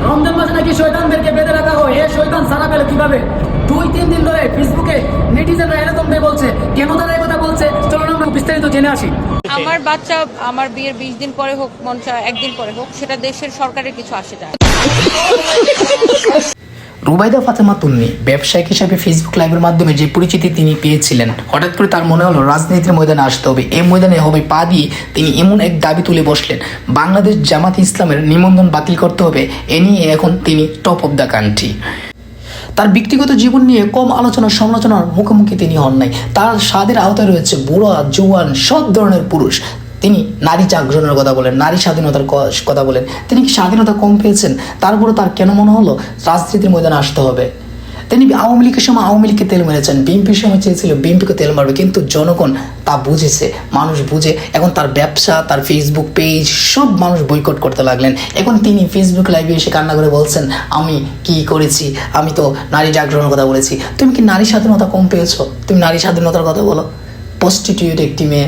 রমজান মাসে নাকি শয়তানদেরকে বেঁধে রাখা হয়। এ শয়তান সারা পেলে কিভাবে? 2-3 দিন ধরে ফেসবুকে নেটিজেনরা এরকম বলছে। কেন তারা এই কথা বলছে, চলুন আমরা বিস্তারিত জেনে আসি। আমার বাচ্চা আমার বিয়ের 20 দিন পরে হোক, মঞ্চা একদিন পরে হোক, সেটা দেশের সরকারের কিছু আসে যায়। রুবাইদা ফাতেমা তুন্নি ব্যবসায়িক হিসাবে ফেসবুক লাইভের মাধ্যমে যে পরিচিতি তিনি পেয়েছিলেন, হঠাৎ করে তার মনে হলো রাজনীতির ময়দানে আসতে হবে। এই ময়দানে হবে পা দিয়ে তিনি এমন এক দাবি তুলে বসলেন, বাংলাদেশ জামাত ইসলামের নিবন্ধন বাতিল করতে হবে। এ নিয়ে এখন তিনি টপ অফ দ্য কান্ট্রি। তার ব্যক্তিগত জীবন নিয়ে কম আলোচনা সমালোচনার মুখোমুখি তিনি হন নাই। তার স্বাদের আওতায় রয়েছে বুড়া জোয়ান সব ধরনের পুরুষ। তিনি নারী জাগরণের কথা বলেন, নারী স্বাধীনতার কথা বলেন। তিনি কি স্বাধীনতা কম পেয়েছেন? তারপরে তার কেন মনে হলো রাজনীতির ময়দানে আসতে হবে? তিনি আওয়ামী লীগের সময় আওয়ামী লীগকে তেল মেরেছেন, বিএনপির সময় চেয়েছিল বিএনপিকে তেল মারবে, কিন্তু জনগণ তা বুঝেছে, মানুষ বুঝে এখন তার ব্যবসা, তার ফেসবুক পেজ সব মানুষ বয়কট করতে লাগলেন। এখন তিনি ফেসবুক লাইভে এসে কান্না করে বলছেন, আমি কি করেছি? আমি তো নারী জাগরণের কথা বলেছি। তুমি কি নারী স্বাধীনতা কম পেয়েছো? তুমি নারী স্বাধীনতার কথা বলো। প্রস্টিটিউট একটি মেয়ে